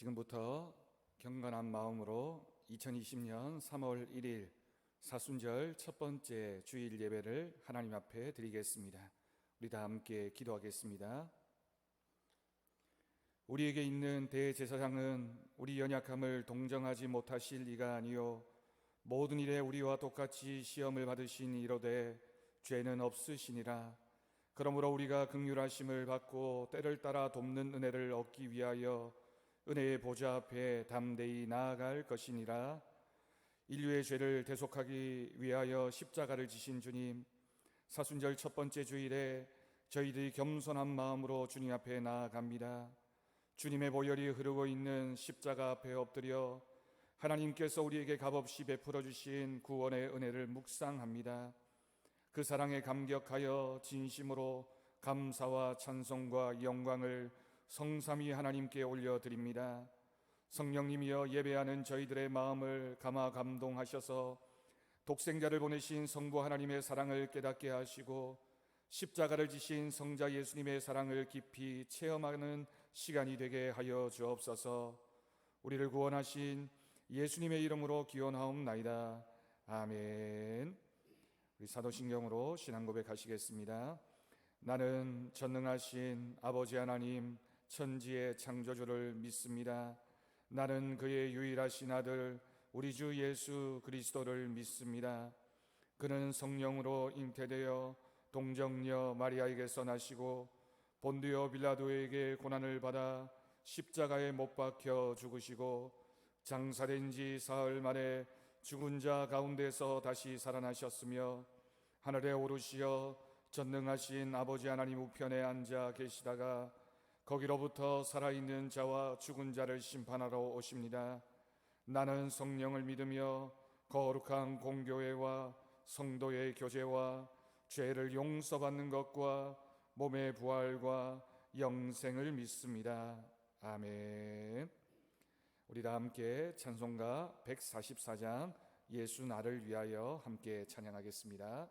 지금부터 경건한 마음으로 2020년 3월 1일 사순절 첫 번째 주일 예배를 하나님 앞에 드리겠습니다. 우리 다 함께 기도하겠습니다. 우리에게 있는 대제사장은 우리 연약함을 동정하지 못하실 이가 아니요 모든 일에 우리와 똑같이 시험을 받으신 이로되 죄는 없으시니라. 그러므로 우리가 긍휼하심을 받고 때를 따라 돕는 은혜를 얻기 위하여 은혜의 보좌 앞에 담대히 나아갈 것이니라. 인류의 죄를 대속하기 위하여 십자가를 지신 주님, 사순절 첫 번째 주일에 저희들이 겸손한 마음으로 주님 앞에 나아갑니다. 주님의 보혈이 흐르고 있는 십자가 앞에 엎드려 하나님께서 우리에게 값없이 베풀어 주신 구원의 은혜를 묵상합니다. 그 사랑에 감격하여 진심으로 감사와 찬송과 영광을 성삼위 하나님께 올려드립니다. 성령님이여 예배하는 저희들의 마음을 감화 감동하셔서 독생자를 보내신 성부 하나님의 사랑을 깨닫게 하시고 십자가를 지신 성자 예수님의 사랑을 깊이 체험하는 시간이 되게 하여 주옵소서. 우리를 구원하신 예수님의 이름으로 기원하옵나이다. 아멘. 우리 사도신경으로 신앙 고백하시겠습니다. 나는 전능하신 아버지 하나님 천지의 창조주를 믿습니다. 나는 그의 유일하신 아들 우리 주 예수 그리스도를 믿습니다. 그는 성령으로 잉태되어 동정녀 마리아에게서 나시고 본디오 빌라도에게 고난을 받아 십자가에 못 박혀 죽으시고 장사된 지 사흘 만에 죽은 자 가운데서 다시 살아나셨으며 하늘에 오르시어 전능하신 아버지 하나님 우편에 앉아 계시다가 거기로부터 살아있는 자와 죽은 자를 심판하러 오십니다. 나는 성령을 믿으며 거룩한 공교회와 성도의 교제와 죄를 용서받는 것과 몸의 부활과 영생을 믿습니다. 아멘. 우리 다 함께 찬송가 144장 예수 나를 위하여 함께 찬양하겠습니다.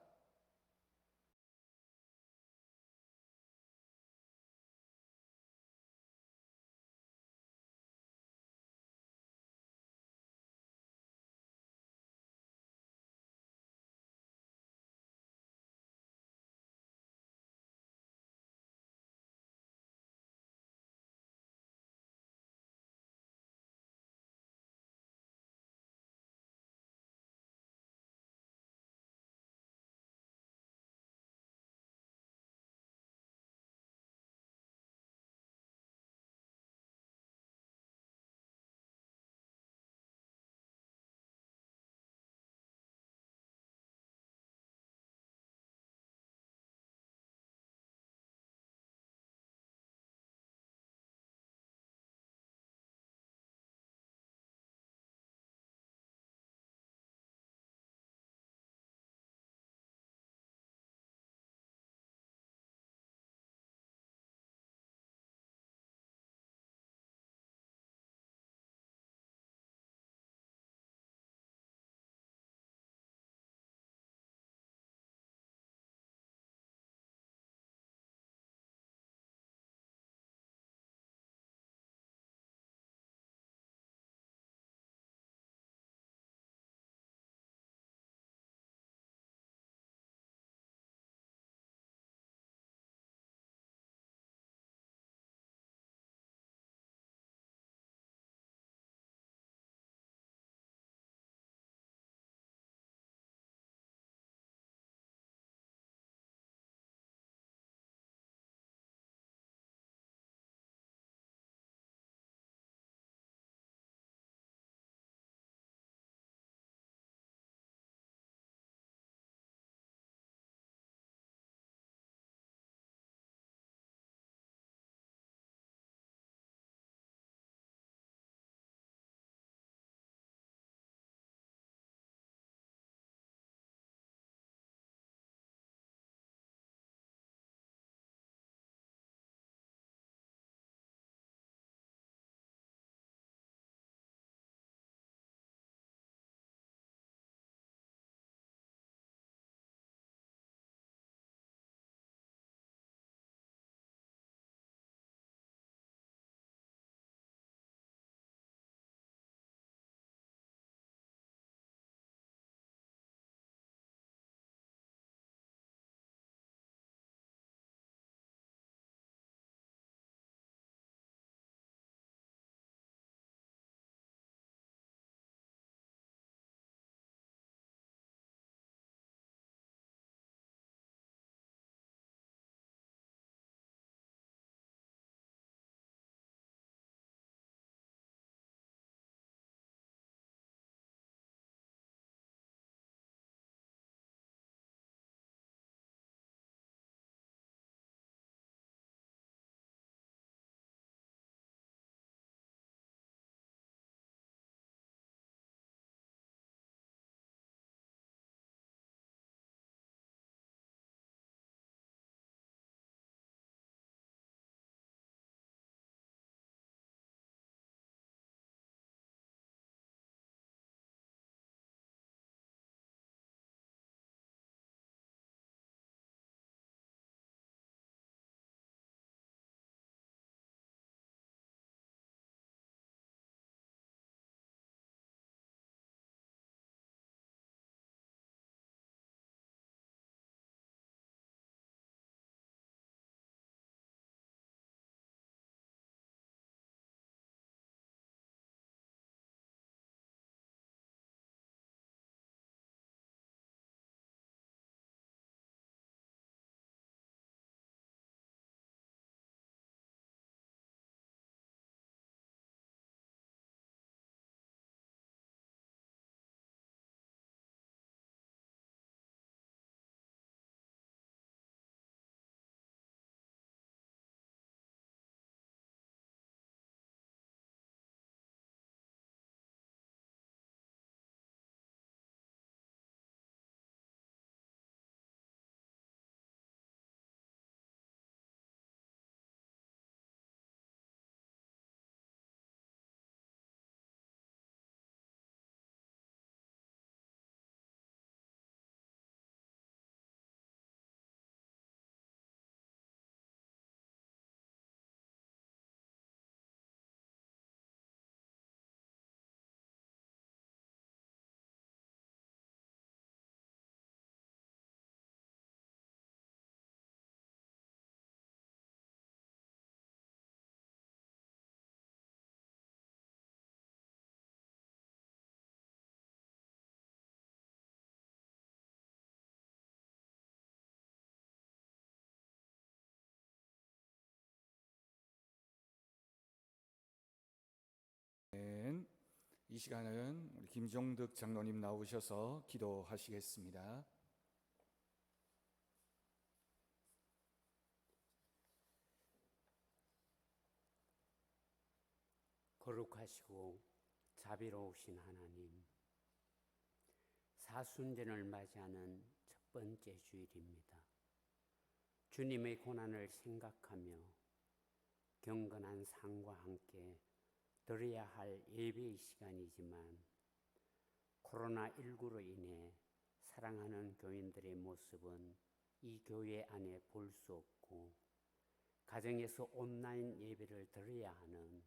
이 시간은 우리 김종득 장로님 나오셔서 기도하시겠습니다. 거룩하시고 자비로우신 하나님, 사순절을 맞이하는 첫 번째 주일입니다. 주님의 고난을 생각하며 경건한 삶과 함께 드려야 할 예배의 시간이지만 코로나19로 인해 사랑하는 교인들의 모습은 이 교회 안에 볼 수 없고 가정에서 온라인 예배를 드려야 하는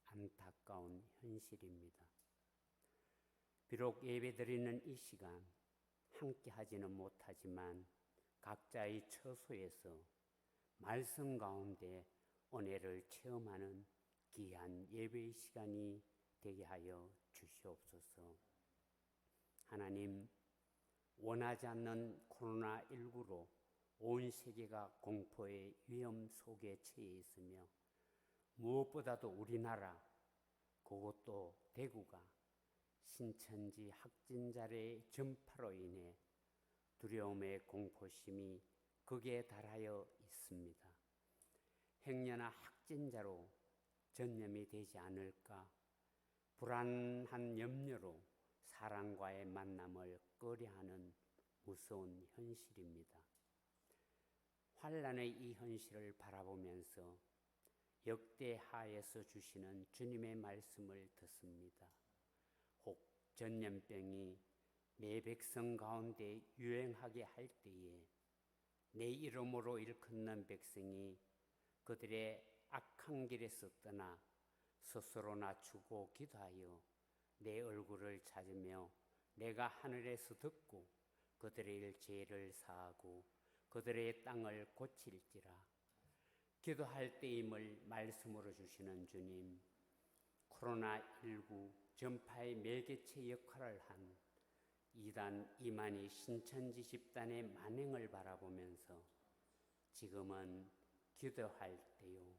안타까운 현실입니다. 비록 예배드리는 이 시간 함께 하지는 못하지만 각자의 처소에서 말씀 가운데 은혜를 체험하는 귀한 예배의 시간이 되게 하여 주시옵소서. 하나님, 원하지 않는 코로나19로 온 세계가 공포의 위험 속에 처해 있으며 무엇보다도 우리나라, 그것도 대구가 신천지 확진자의 전파로 인해 두려움의 공포심이 극에 달하여 있습니다. 행여나 확진자로 전염이 되지 않을까 불안한 염려로 사람과의 만남을 꺼려하는 무서운 현실입니다. 환난의 이 현실을 바라보면서 역대하에서 주시는 주님의 말씀을 듣습니다. 혹 전염병이 내 백성 가운데 유행하게 할 때에 내 이름으로 일컫는 백성이 그들의 악한 길에서 떠나 스스로 낮추고 기도하여 내 얼굴을 찾으며 내가 하늘에서 듣고 그들의 죄를 사하고 그들의 땅을 고칠지라. 기도할 때임을 말씀으로 주시는 주님, 코로나19 전파의 매개체 역할을 한 이단 이만희 신천지 집단의 만행을 바라보면서 지금은 기도할 때요,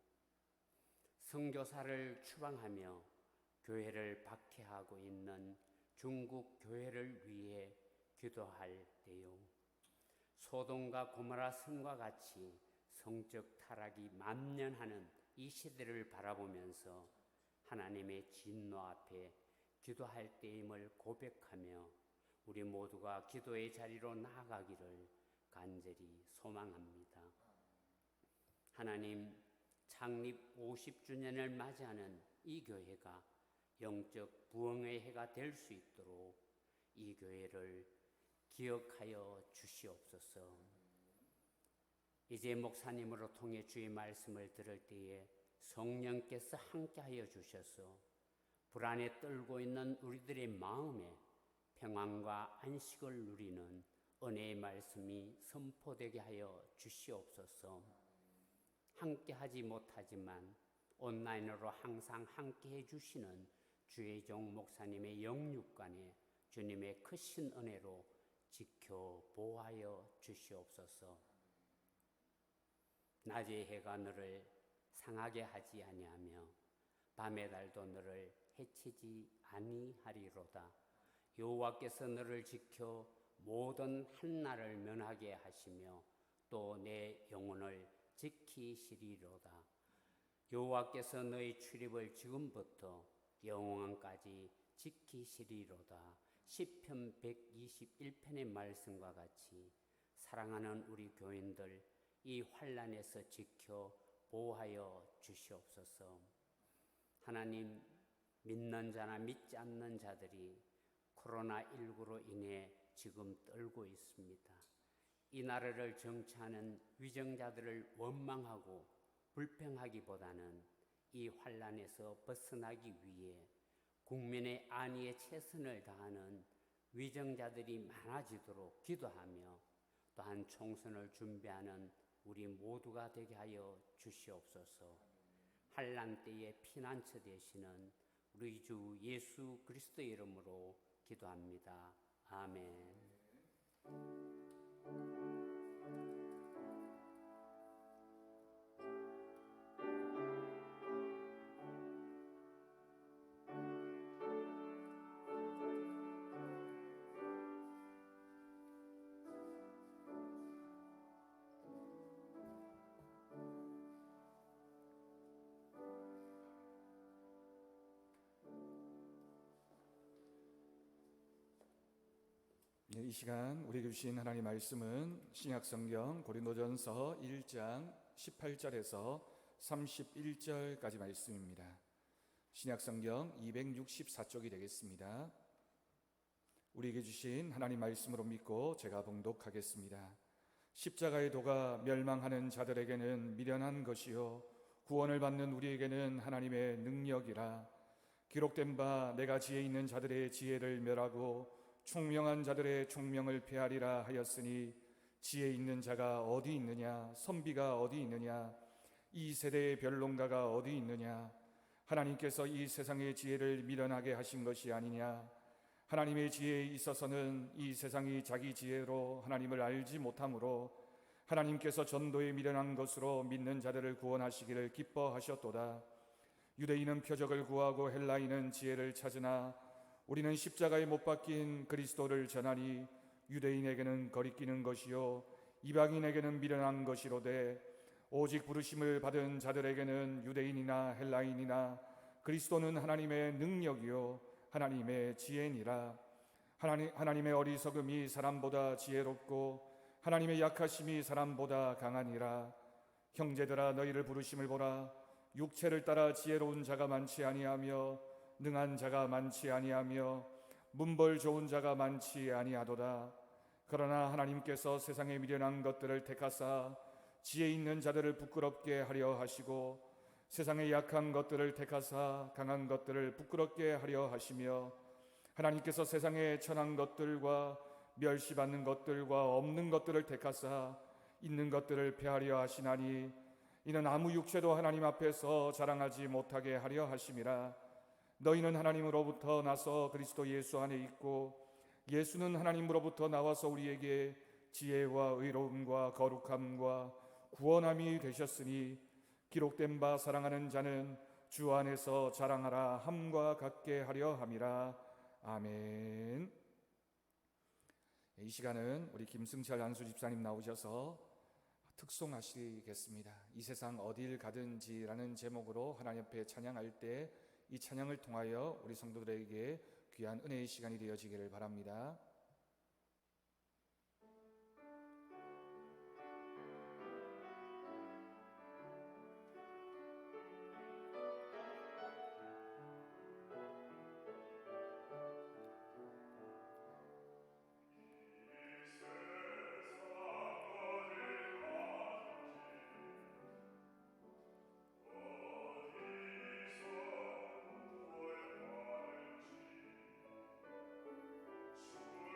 선교사를 추방하며 교회를 박해하고 있는 중국 교회를 위해 기도할 때요, 소돔과 고모라 성과 같이 성적 타락이 만연하는 이 시대를 바라보면서 하나님의 진노 앞에 기도할 때임을 고백하며 우리 모두가 기도의 자리로 나아가기를 간절히 소망합니다. 하나님, 창립 50주년을 맞이하는 이 교회가 영적 부흥의 해가 될 수 있도록 이 교회를 기억하여 주시옵소서. 이제 목사님으로 통해 주의 말씀을 들을 때에 성령께서 함께하여 주셔서 불안에 떨고 있는 우리들의 마음에 평안과 안식을 누리는 은혜의 말씀이 선포되게 하여 주시옵소서. 함께하지 못하지만 온라인으로 항상 함께해 주시는 주의 종 목사님의 영육간에 주님의 크신 은혜로 지켜 보호하여 주시옵소서. 낮의 해가 너를 상하게 하지 아니하며 밤의 달도 너를 해치지 아니하리로다. 여호와께서 너를 지켜 모든 한날을 면하게 하시며 또 내 영혼을 지키시리로다. 여호와께서 너의 출입을 지금부터 영원까지 지키시리로다. 시편 121편의 말씀과 같이 사랑하는 우리 교인들 이 환난에서 지켜 보호하여 주시옵소서. 하나님, 믿는 자나 믿지 않는 자들이 코로나19로 인해 지금 떨고 있습니다. 이 나라를 정치하는 위정자들을 원망하고 불평하기보다는 이 환난에서 벗어나기 위해 국민의 안위에 최선을 다하는 위정자들이 많아지도록 기도하며 또한 총선을 준비하는 우리 모두가 되게 하여 주시옵소서. 환난 때에 피난처 되시는 우리 주 예수 그리스도의 이름으로 기도합니다. 아멘. 이 시간 우리에게 주신 하나님 말씀은 신약성경 고린도전서 1장 18절에서 31절까지 말씀입니다. 신약성경 264쪽이 되겠습니다. 우리에게 주신 하나님 말씀으로 믿고 제가 봉독하겠습니다. 십자가의 도가 멸망하는 자들에게는 미련한 것이요 구원을 받는 우리에게는 하나님의 능력이라. 기록된 바 내가 지혜 있는 자들의 지혜를 멸하고 총명한 자들의 총명을 폐하리라 하였으니 지혜 있는 자가 어디 있느냐? 선비가 어디 있느냐? 이 세대의 변론가가 어디 있느냐? 하나님께서 이 세상의 지혜를 미련하게 하신 것이 아니냐? 하나님의 지혜에 있어서는 이 세상이 자기 지혜로 하나님을 알지 못하므로 하나님께서 전도에 미련한 것으로 믿는 자들을 구원하시기를 기뻐하셨도다. 유대인은 표적을 구하고 헬라인은 지혜를 찾으나 우리는 십자가에 못 박힌 그리스도를 전하니 유대인에게는 거리끼는 것이요 이방인에게는 미련한 것이로되 오직 부르심을 받은 자들에게는 유대인이나 헬라인이나 그리스도는 하나님의 능력이요 하나님의 지혜니라. 하나님의 어리석음이 사람보다 지혜롭고 하나님의 약하심이 사람보다 강하니라. 형제들아 너희를 부르심을 보라. 육체를 따라 지혜로운 자가 많지 아니하며 능한 자가 많지 아니하며 문벌 좋은 자가 많지 아니하도다. 그러나 하나님께서 세상에 미련한 것들을 택하사 지혜 있는 자들을 부끄럽게 하려 하시고 세상에 약한 것들을 택하사 강한 것들을 부끄럽게 하려 하시며 하나님께서 세상에 천한 것들과 멸시받는 것들과 없는 것들을 택하사 있는 것들을 폐하려 하시나니 이는 아무 육체도 하나님 앞에서 자랑하지 못하게 하려 하심이라. 너희는 하나님으로부터 나서 그리스도 예수 안에 있고 예수는 하나님으로부터 나와서 우리에게 지혜와 의로움과 거룩함과 구원함이 되셨으니 기록된 바 사랑하는 자는 주 안에서 자랑하라 함과 같게 하려 함이라. 아멘. 이 시간은 우리 김승철 안수 집사님 나오셔서 특송하시겠습니다. 이 세상 어딜 가든지라는 제목으로 하나님 앞에 찬양할 때 이 찬양을 통하여 우리 성도들에게 귀한 은혜의 시간이 되어지기를 바랍니다. 주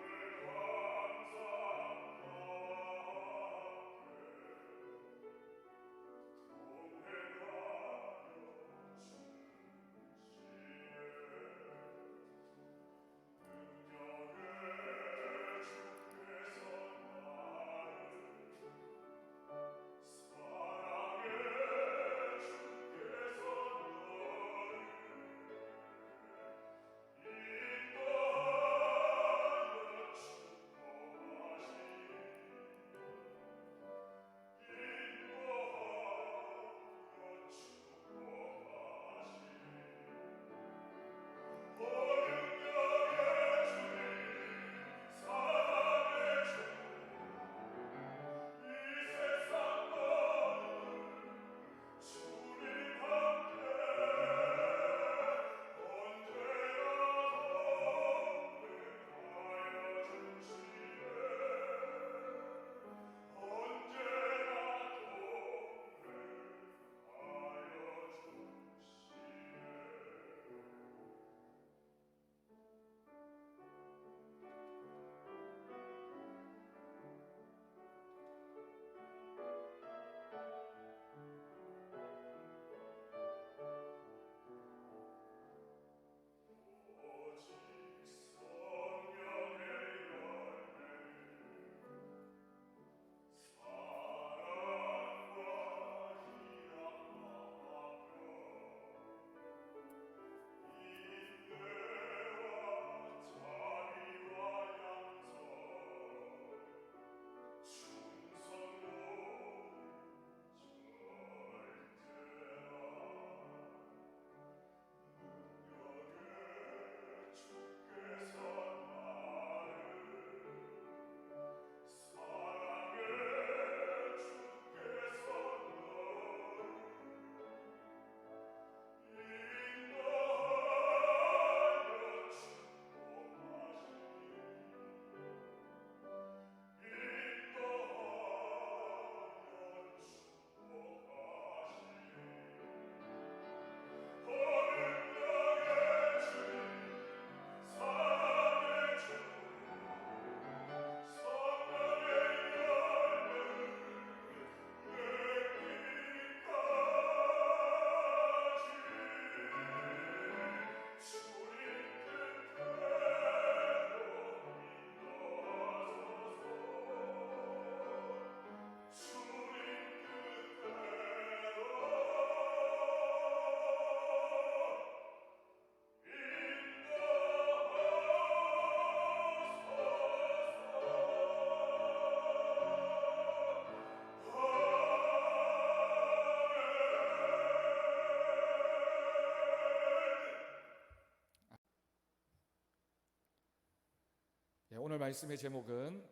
말씀의 제목은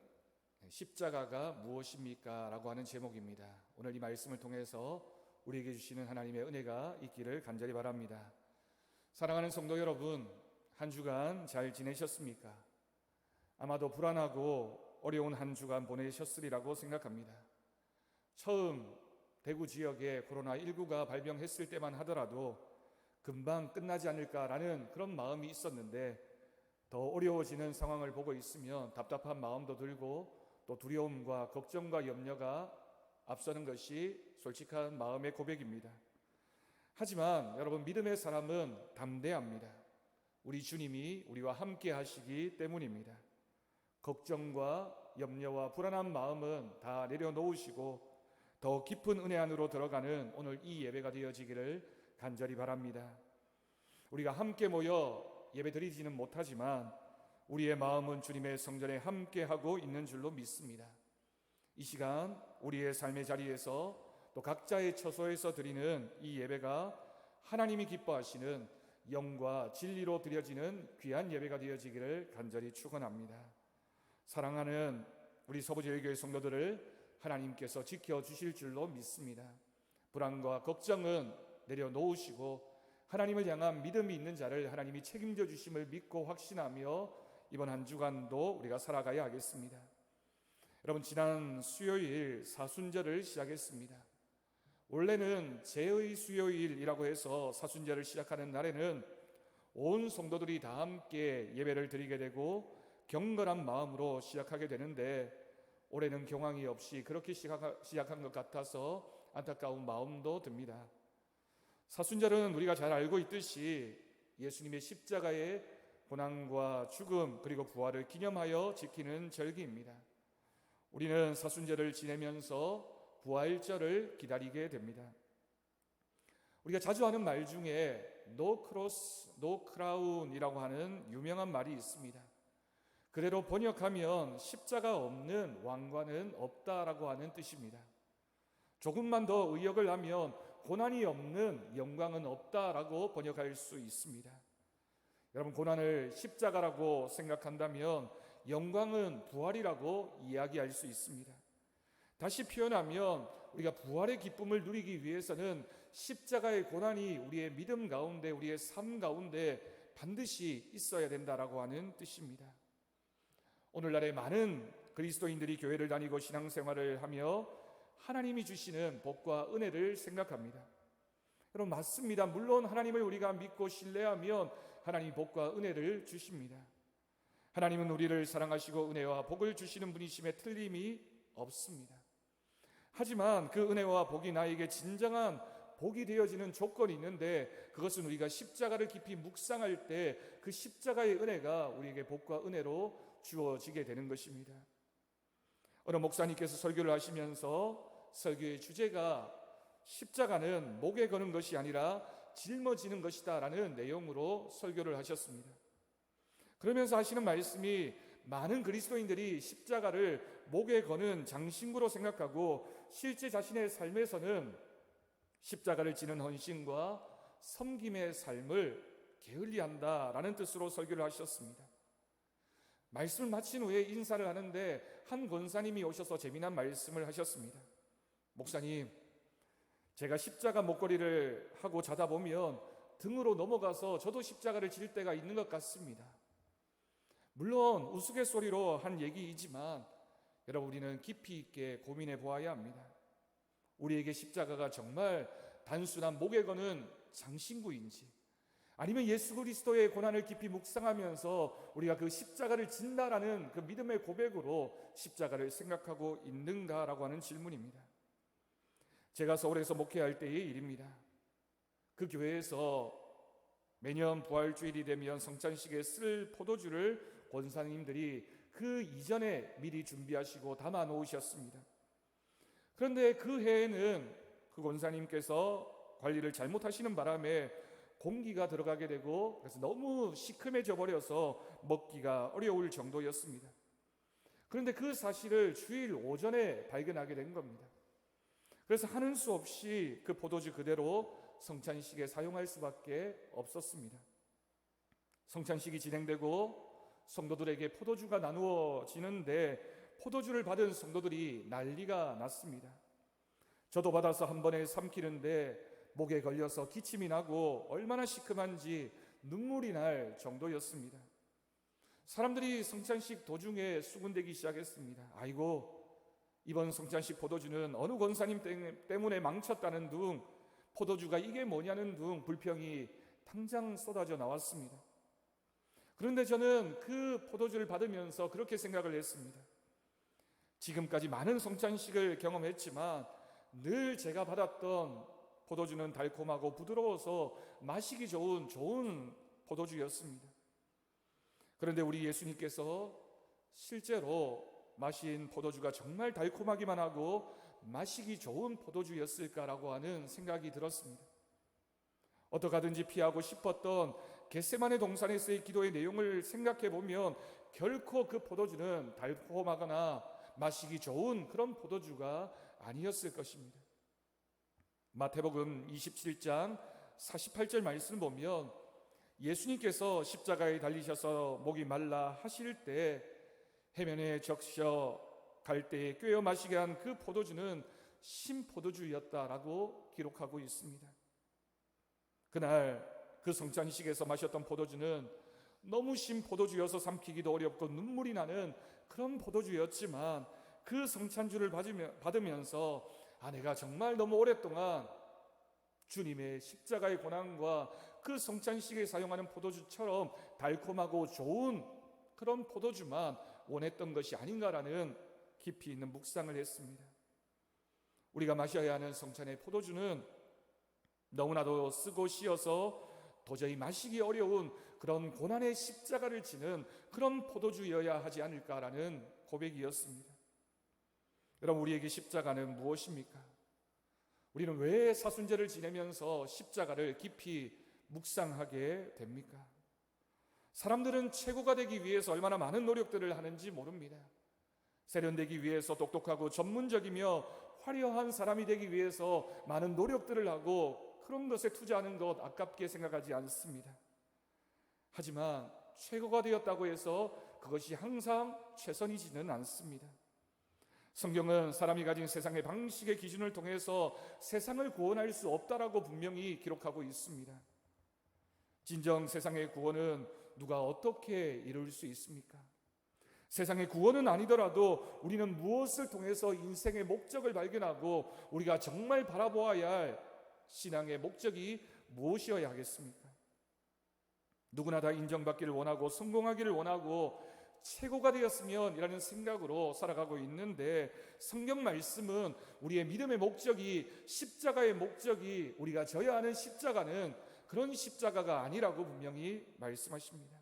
십자가가 무엇입니까? 라고 하는 제목입니다. 오늘 이 말씀을 통해서 우리에게 주시는 하나님의 은혜가 있기를 간절히 바랍니다. 사랑하는 성도 여러분, 한 주간 잘 지내셨습니까? 아마도 불안하고 어려운 한 주간 보내셨으리라고 생각합니다. 처음 대구 지역에 코로나19가 발병했을 때만 하더라도 금방 끝나지 않을까라는 그런 마음이 있었는데 더 어려워지는 상황을 보고 있으면 답답한 마음도 들고 또 두려움과 걱정과 염려가 앞서는 것이 솔직한 마음의 고백입니다. 하지만 여러분, 믿음의 사람은 담대합니다. 우리 주님이 우리와 함께 하시기 때문입니다. 걱정과 염려와 불안한 마음은 다 내려놓으시고 더 깊은 은혜 안으로 들어가는 오늘 이 예배가 되어지기를 간절히 바랍니다. 우리가 함께 모여 예배 드리지는 못하지만 우리의 마음은 주님의 성전에 함께하고 있는 줄로 믿습니다. 이 시간 우리의 삶의 자리에서 또 각자의 처소에서 드리는 이 예배가 하나님이 기뻐하시는 영과 진리로 드려지는 귀한 예배가 되어지기를 간절히 축원합니다. 사랑하는 우리 서부제일교회 성도들을 하나님께서 지켜주실 줄로 믿습니다. 불안과 걱정은 내려놓으시고 하나님을 향한 믿음이 있는 자를 하나님이 책임져 주심을 믿고 확신하며 이번 한 주간도 우리가 살아가야 하겠습니다. 여러분, 지난 수요일 사순절을 시작했습니다. 원래는 제의 수요일이라고 해서 사순절을 시작하는 날에는 온 성도들이 다 함께 예배를 드리게 되고 경건한 마음으로 시작하게 되는데 올해는 경황이 없이 그렇게 시작한 것 같아서 안타까운 마음도 듭니다. 사순절은 우리가 잘 알고 있듯이 예수님의 십자가의 고난과 죽음 그리고 부활을 기념하여 지키는 절기입니다. 우리는 사순절을 지내면서 부활절을 기다리게 됩니다. 우리가 자주 하는 말 중에 No cross, no crown이라고 하는 유명한 말이 있습니다. 그대로 번역하면 십자가 없는 왕관은 없다라고 하는 뜻입니다. 조금만 더 의역을 하면 고난이 없는 영광은 없다라고 번역할 수 있습니다. 여러분, 고난을 십자가라고 생각한다면 영광은 부활이라고 이야기할 수 있습니다. 다시 표현하면 우리가 부활의 기쁨을 누리기 위해서는 십자가의 고난이 우리의 믿음 가운데, 우리의 삶 가운데 반드시 있어야 된다라고 하는 뜻입니다. 오늘날에 많은 그리스도인들이 교회를 다니고 신앙생활을 하며 하나님이 주시는 복과 은혜를 생각합니다. 여러분, 맞습니다. 물론 하나님을 우리가 믿고 신뢰하면 하나님이 복과 은혜를 주십니다. 하나님은 우리를 사랑하시고 은혜와 복을 주시는 분이심에 틀림이 없습니다. 하지만 그 은혜와 복이 나에게 진정한 복이 되어지는 조건이 있는데 그것은 우리가 십자가를 깊이 묵상할 때 그 십자가의 은혜가 우리에게 복과 은혜로 주어지게 되는 것입니다. 어느 목사님께서 설교를 하시면서 설교의 주제가 십자가는 목에 거는 것이 아니라 짊어지는 것이다 라는 내용으로 설교를 하셨습니다. 그러면서 하시는 말씀이 많은 그리스도인들이 십자가를 목에 거는 장신구로 생각하고 실제 자신의 삶에서는 십자가를 지는 헌신과 섬김의 삶을 게을리한다라는 뜻으로 설교를 하셨습니다. 말씀을 마친 후에 인사를 하는데 한 권사님이 오셔서 재미난 말씀을 하셨습니다. 목사님, 제가 십자가 목걸이를 하고 자다 보면 등으로 넘어가서 저도 십자가를 질 때가 있는 것 같습니다. 물론 우스갯소리로 한 얘기이지만 여러분, 우리는 깊이 있게 고민해 보아야 합니다. 우리에게 십자가가 정말 단순한 목에 거는 장신구인지 아니면 예수 그리스도의 고난을 깊이 묵상하면서 우리가 그 십자가를 진다라는 그 믿음의 고백으로 십자가를 생각하고 있는가라고 하는 질문입니다. 제가 서울에서 목회할 때의 일입니다. 그 교회에서 매년 부활주일이 되면 성찬식에 쓸 포도주를 권사님들이 그 이전에 미리 준비하시고 담아 놓으셨습니다. 그런데 그 해에는 그 권사님께서 관리를 잘못하시는 바람에 공기가 들어가게 되고 그래서 너무 시큼해져 버려서 먹기가 어려울 정도였습니다. 그런데 그 사실을 주일 오전에 발견하게 된 겁니다. 그래서 하는 수 없이 그 포도주 그대로 성찬식에 사용할 수밖에 없었습니다. 성찬식이 진행되고 성도들에게 포도주가 나누어지는데 포도주를 받은 성도들이 난리가 났습니다. 저도 받아서 한 번에 삼키는데 목에 걸려서 기침이 나고 얼마나 시큼한지 눈물이 날 정도였습니다. 사람들이 성찬식 도중에 수군대기 시작했습니다. 아이고, 이번 성찬식 포도주는 어느 권사님 때문에 망쳤다는 둥, 포도주가 이게 뭐냐는 둥 불평이 당장 쏟아져 나왔습니다. 그런데 저는 그 포도주를 받으면서 그렇게 생각을 했습니다. 지금까지 많은 성찬식을 경험했지만 늘 제가 받았던 포도주는 달콤하고 부드러워서 마시기 좋은 포도주였습니다. 그런데 우리 예수님께서 실제로 마신 포도주가 정말 달콤하기만 하고 마시기 좋은 포도주였을까라고 하는 생각이 들었습니다. 어떻게 하든지 피하고 싶었던 겟세마네 동산에서의 기도의 내용을 생각해 보면 결코 그 포도주는 달콤하거나 마시기 좋은 그런 포도주가 아니었을 것입니다. 마태복음 27장 48절 말씀을 보면 예수님께서 십자가에 달리셔서 목이 말라 하실 때 해면에 적셔 갈 때에 꿰어 마시게 한 그 포도주는 신포도주였다라고 기록하고 있습니다. 그날 그 성찬식에서 마셨던 포도주는 너무 신포도주여서 삼키기도 어렵고 눈물이 나는 그런 포도주였지만 그 성찬주를 받으면서 내가 정말 너무 오랫동안 주님의 십자가의 고난과 그 성찬식에 사용하는 포도주처럼 달콤하고 좋은 그런 포도주만 원했던 것이 아닌가라는 깊이 있는 묵상을 했습니다. 우리가 마셔야 하는 성찬의 포도주는 너무나도 쓰고 씌어서 도저히 마시기 어려운 그런 고난의 십자가를 지는 그런 포도주여야 하지 않을까라는 고백이었습니다. 여러분, 우리에게 십자가는 무엇입니까? 우리는 왜 사순절을 지내면서 십자가를 깊이 묵상하게 됩니까? 사람들은 최고가 되기 위해서 얼마나 많은 노력들을 하는지 모릅니다. 세련되기 위해서 똑똑하고 전문적이며 화려한 사람이 되기 위해서 많은 노력들을 하고 그런 것에 투자하는 것 아깝게 생각하지 않습니다. 하지만 최고가 되었다고 해서 그것이 항상 최선이지는 않습니다. 성경은 사람이 가진 세상의 방식의 기준을 통해서 세상을 구원할 수 없다라고 분명히 기록하고 있습니다. 진정 세상의 구원은 누가 어떻게 이룰 수 있습니까? 세상의 구원은 아니더라도 우리는 무엇을 통해서 인생의 목적을 발견하고 우리가 정말 바라보아야 할 신앙의 목적이 무엇이어야 하겠습니까? 누구나 다 인정받기를 원하고 성공하기를 원하고 최고가 되었으면 이라는 생각으로 살아가고 있는데 성경 말씀은 우리의 믿음의 목적이 십자가의 목적이 우리가 져야 하는 십자가는 그런 십자가가 아니라고 분명히 말씀하십니다.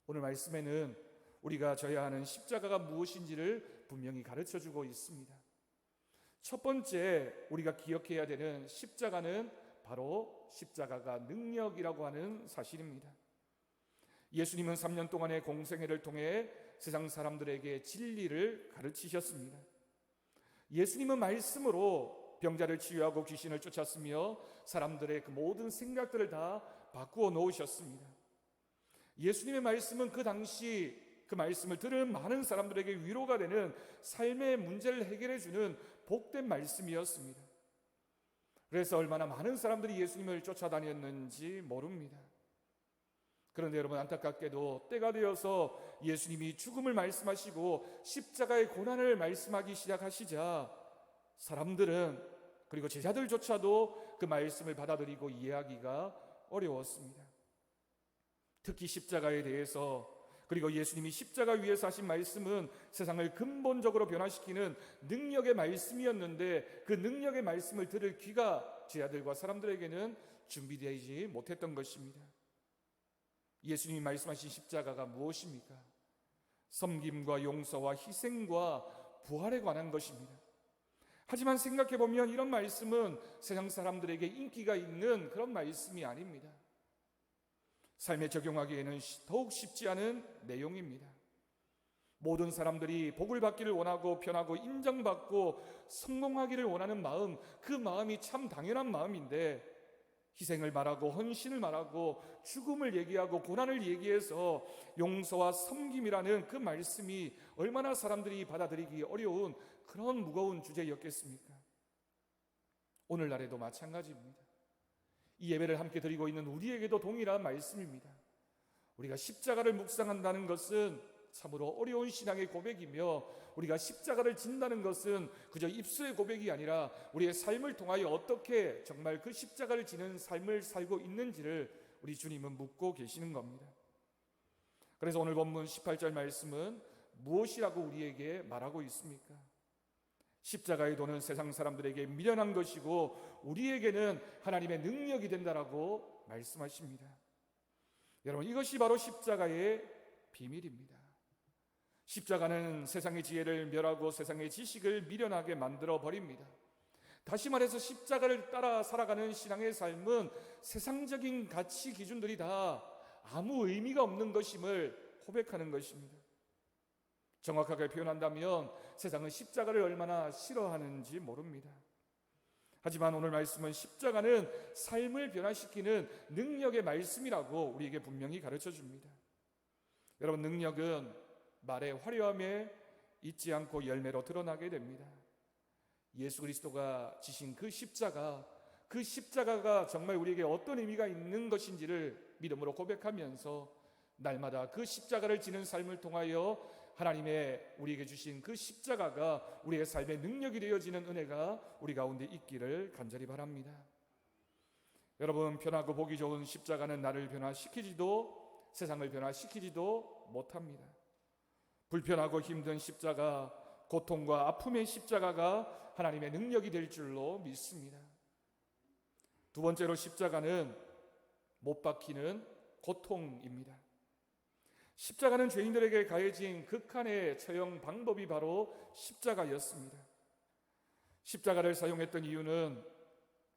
오늘 말씀에는 우리가 져야 하는 십자가가 무엇인지를 분명히 가르쳐주고 있습니다. 첫 번째 우리가 기억해야 되는 십자가는 바로 십자가가 능력이라고 하는 사실입니다. 예수님은 3년 동안의 공생애를 통해 세상 사람들에게 진리를 가르치셨습니다. 예수님은 말씀으로 병자를 치유하고 귀신을 쫓았으며 사람들의 그 모든 생각들을 다 바꾸어 놓으셨습니다. 예수님의 말씀은 그 당시 그 말씀을 들은 많은 사람들에게 위로가 되는 삶의 문제를 해결해 주는 복된 말씀이었습니다. 그래서 얼마나 많은 사람들이 예수님을 쫓아다녔는지 모릅니다. 그런데 여러분, 안타깝게도 때가 되어서 예수님이 죽음을 말씀하시고 십자가의 고난을 말씀하기 시작하시자 사람들은 그리고 제자들조차도 그 말씀을 받아들이고 이해하기가 어려웠습니다. 특히 십자가에 대해서 그리고 예수님이 십자가 위에서 하신 말씀은 세상을 근본적으로 변화시키는 능력의 말씀이었는데 그 능력의 말씀을 들을 귀가 제자들과 사람들에게는 준비되지 못했던 것입니다. 예수님이 말씀하신 십자가가 무엇입니까? 섬김과 용서와 희생과 부활에 관한 것입니다. 하지만 생각해보면 이런 말씀은 세상 사람들에게 인기가 있는 그런 말씀이 아닙니다. 삶에 적용하기에는 더욱 쉽지 않은 내용입니다. 모든 사람들이 복을 받기를 원하고 편하고 인정받고 성공하기를 원하는 마음, 그 마음이 참 당연한 마음인데 희생을 말하고 헌신을 말하고 죽음을 얘기하고 고난을 얘기해서 용서와 섬김이라는 그 말씀이 얼마나 사람들이 받아들이기 어려운 그런 무거운 주제였겠습니까? 오늘날에도 마찬가지입니다. 이 예배를 함께 드리고 있는 우리에게도 동일한 말씀입니다. 우리가 십자가를 묵상한다는 것은 참으로 어려운 신앙의 고백이며, 우리가 십자가를 진다는 것은 그저 입술의 고백이 아니라 우리의 삶을 통하여 어떻게 정말 그 십자가를 지는 삶을 살고 있는지를 우리 주님은 묻고 계시는 겁니다. 그래서 오늘 본문 18절 말씀은 무엇이라고 우리에게 말하고 있습니까? 십자가의 도는 세상 사람들에게 미련한 것이고 우리에게는 하나님의 능력이 된다라고 말씀하십니다. 여러분, 이것이 바로 십자가의 비밀입니다. 십자가는 세상의 지혜를 멸하고 세상의 지식을 미련하게 만들어 버립니다. 다시 말해서 십자가를 따라 살아가는 신앙의 삶은 세상적인 가치 기준들이 다 아무 의미가 없는 것임을 고백하는 것입니다. 정확하게 표현한다면 세상은 십자가를 얼마나 싫어하는지 모릅니다. 하지만 오늘 말씀은 십자가는 삶을 변화시키는 능력의 말씀이라고 우리에게 분명히 가르쳐 줍니다. 여러분, 능력은 말의 화려함에 잊지 않고 열매로 드러나게 됩니다. 예수 그리스도가 지신 그 십자가가 정말 우리에게 어떤 의미가 있는 것인지를 믿음으로 고백하면서 날마다 그 십자가를 지는 삶을 통하여 하나님의 우리에게 주신 그 십자가가 우리의 삶의 능력이 되어지는 은혜가 우리 가운데 있기를 간절히 바랍니다. 여러분, 편하고 보기 좋은 십자가는 나를 변화시키지도 세상을 변화시키지도 못합니다. 불편하고 힘든 십자가, 고통과 아픔의 십자가가 하나님의 능력이 될 줄로 믿습니다. 두 번째로 십자가는 못 박히는 고통입니다. 십자가는 죄인들에게 가해진 극한의 처형 방법이 바로 십자가였습니다. 십자가를 사용했던 이유는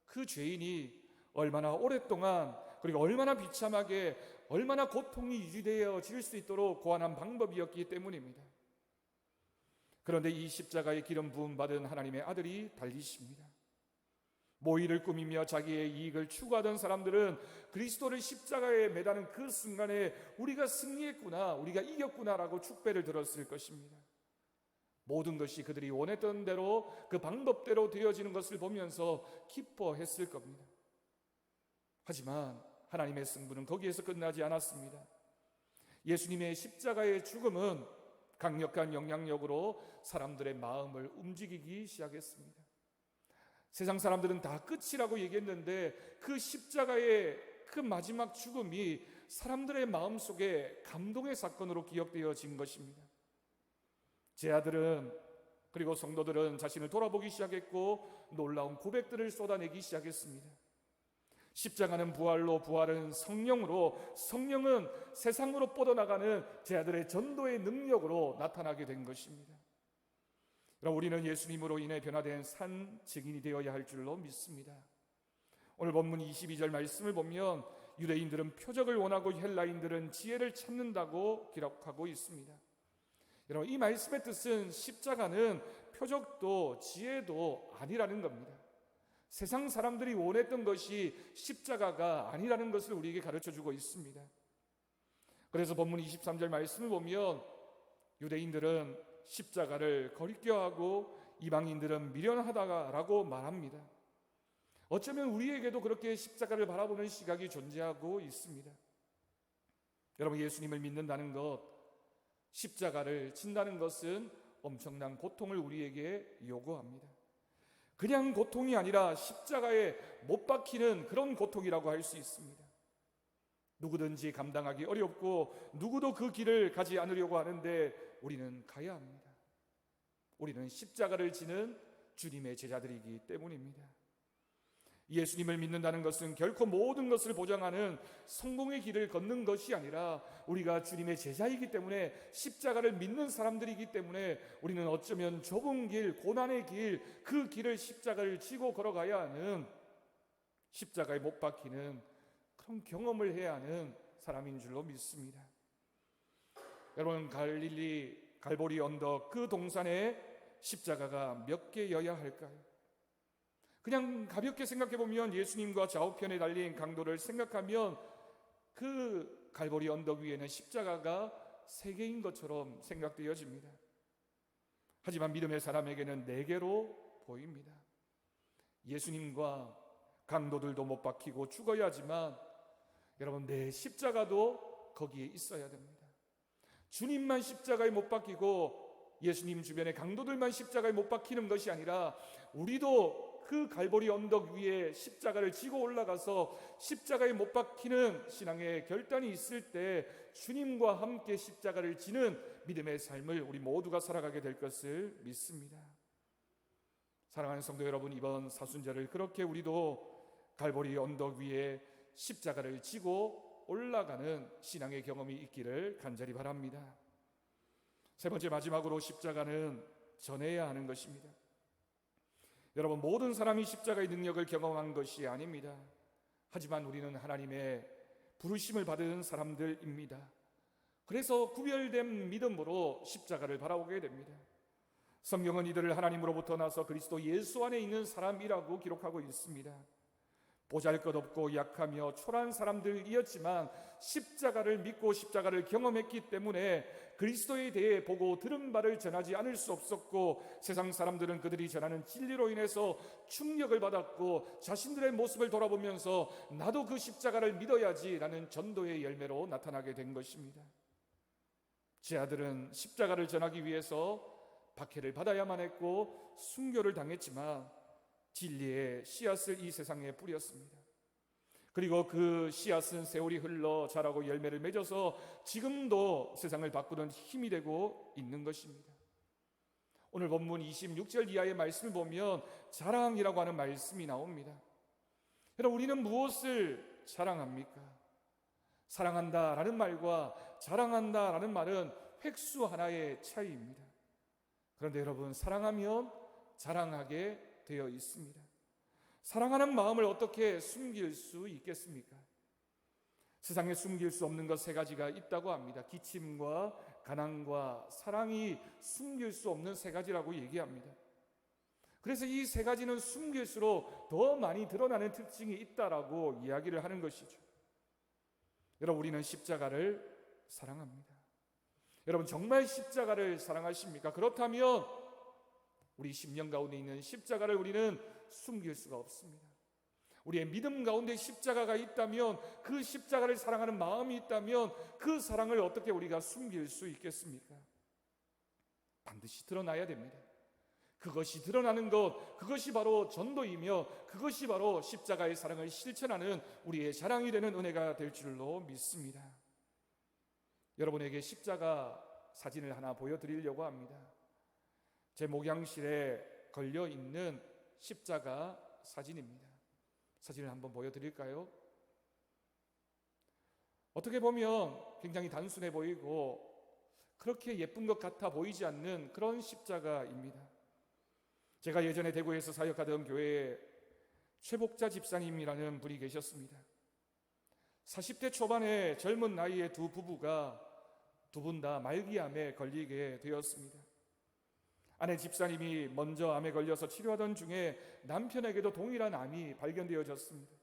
그 죄인이 얼마나 오랫동안 그리고 얼마나 비참하게 얼마나 고통이 유지되어질 수 있도록 고안한 방법이었기 때문입니다. 그런데 이 십자가의 기름 부음 받은 하나님의 아들이 달리십니다. 모의를 꾸미며 자기의 이익을 추구하던 사람들은 그리스도를 십자가에 매다는 그 순간에 우리가 승리했구나, 우리가 이겼구나라고 축배를 들었을 것입니다. 모든 것이 그들이 원했던 대로 그 방법대로 되어지는 것을 보면서 기뻐했을 겁니다. 하지만 하나님의 승부는 거기에서 끝나지 않았습니다. 예수님의 십자가의 죽음은 강력한 영향력으로 사람들의 마음을 움직이기 시작했습니다. 세상 사람들은 다 끝이라고 얘기했는데 그 십자가의 그 마지막 죽음이 사람들의 마음속에 감동의 사건으로 기억되어진 것입니다. 제 아들은 그리고 성도들은 자신을 돌아보기 시작했고 놀라운 고백들을 쏟아내기 시작했습니다. 십자가는 부활로, 부활은 성령으로, 성령은 세상으로 뻗어나가는 제 아들의 전도의 능력으로 나타나게 된 것입니다. 우리는 예수님으로 인해 변화된 산 증인이 되어야 할 줄로 믿습니다. 오늘 본문 22절 말씀을 보면 유대인들은 표적을 원하고 헬라인들은 지혜를 찾는다고 기록하고 있습니다. 여러분, 이 말씀의 뜻은 십자가는 표적도 지혜도 아니라는 겁니다. 세상 사람들이 원했던 것이 십자가가 아니라는 것을 우리에게 가르쳐주고 있습니다. 그래서 본문 23절 말씀을 보면 유대인들은 십자가를 거리껴하고 이방인들은 미련하다라고 말합니다. 어쩌면 우리에게도 그렇게 십자가를 바라보는 시각이 존재하고 있습니다. 여러분, 예수님을 믿는다는 것, 십자가를 진다는 것은 엄청난 고통을 우리에게 요구합니다. 그냥 고통이 아니라 십자가에 못 박히는 그런 고통이라고 할 수 있습니다. 누구든지 감당하기 어렵고 누구도 그 길을 가지 않으려고 하는데 우리는 가야 합니다. 우리는 십자가를 지는 주님의 제자들이기 때문입니다. 예수님을 믿는다는 것은 결코 모든 것을 보장하는 성공의 길을 걷는 것이 아니라 우리가 주님의 제자이기 때문에, 십자가를 믿는 사람들이기 때문에 우리는 어쩌면 좁은 길, 고난의 길, 그 길을 십자가를 지고 걸어가야 하는, 십자가에 못 박히는 그런 경험을 해야 하는 사람인 줄로 믿습니다. 여러분, 갈보리 언덕 그 동산에 십자가가 몇 개여야 할까요? 그냥 가볍게 생각해 보면 예수님과 좌우편에 달린 강도를 생각하면 그 갈보리 언덕 위에는 십자가가 세 개인 것처럼 생각되어집니다. 하지만 믿음의 사람에게는 네 개로 보입니다. 예수님과 강도들도 못 박히고 죽어야 하지만 여러분, 내 십자가도 거기에 있어야 됩니다. 주님만 십자가에 못 박히고 예수님 주변의 강도들만 십자가에 못 박히는 것이 아니라 우리도 그 갈보리 언덕 위에 십자가를 지고 올라가서 십자가에 못 박히는 신앙의 결단이 있을 때 주님과 함께 십자가를 지는 믿음의 삶을 우리 모두가 살아가게 될 것을 믿습니다. 사랑하는 성도 여러분, 이번 사순절을 그렇게 우리도 갈보리 언덕 위에 십자가를 지고 올라가는 신앙의 경험이 있기를 간절히 바랍니다. 세 번째, 마지막으로 십자가는 전해야 하는 것입니다. 여러분, 모든 사람이 십자가의 능력을 경험한 것이 아닙니다. 하지만 우리는 하나님의 부르심을 받은 사람들입니다. 그래서 구별된 믿음으로 십자가를 바라보게 됩니다. 성경은 이들을 하나님으로부터 나서 그리스도 예수 안에 있는 사람이라고 기록하고 있습니다. 보잘것없고 약하며 초라한 사람들이었지만 십자가를 믿고 십자가를 경험했기 때문에 그리스도에 대해 보고 들은 바를 전하지 않을 수 없었고, 세상 사람들은 그들이 전하는 진리로 인해서 충격을 받았고 자신들의 모습을 돌아보면서 나도 그 십자가를 믿어야지 라는 전도의 열매로 나타나게 된 것입니다. 제 아들은 십자가를 전하기 위해서 박해를 받아야만 했고 순교를 당했지만 진리의 씨앗을 이 세상에 뿌렸습니다. 그리고 그 씨앗은 세월이 흘러 자라고 열매를 맺어서 지금도 세상을 바꾸는 힘이 되고 있는 것입니다. 오늘 본문 26절 이하의 말씀을 보면 자랑이라고 하는 말씀이 나옵니다. 여러분, 우리는 무엇을 자랑합니까? 사랑한다라는 말과 자랑한다라는 말은 획수 하나의 차이입니다. 그런데 여러분, 사랑하면 자랑하게 되어 있습니다. 사랑하는 마음을 어떻게 숨길 수 있겠습니까? 세상에 숨길 수 없는 것 세 가지가 있다고 합니다. 기침과 가난과 사랑이 숨길 수 없는 세 가지라고 얘기합니다. 그래서 이 세 가지는 숨길수록 더 많이 드러나는 특징이 있다라고 이야기를 하는 것이죠. 여러분, 우리는 십자가를 사랑합니다. 여러분, 정말 십자가를 사랑하십니까? 그렇다면 우리 심령 가운데 있는 십자가를 우리는 숨길 수가 없습니다. 우리의 믿음 가운데 십자가가 있다면, 그 십자가를 사랑하는 마음이 있다면 그 사랑을 어떻게 우리가 숨길 수 있겠습니까? 반드시 드러나야 됩니다. 그것이 드러나는 것, 그것이 바로 전도이며 그것이 바로 십자가의 사랑을 실천하는 우리의 자랑이 되는 은혜가 될 줄로 믿습니다. 여러분에게 십자가 사진을 하나 보여드리려고 합니다. 제 목양실에 걸려있는 십자가 사진입니다. 사진을 한번 보여드릴까요? 어떻게 보면 굉장히 단순해 보이고 그렇게 예쁜 것 같아 보이지 않는 그런 십자가입니다. 제가 예전에 대구에서 사역하던 교회에 최복자 집사님이라는 분이 계셨습니다. 40대 초반의 젊은 나이의 두 부부가 두 분 다 말기암에 걸리게 되었습니다. 아내 집사님이 먼저 암에 걸려서 치료하던 중에 남편에게도 동일한 암이 발견되어졌습니다.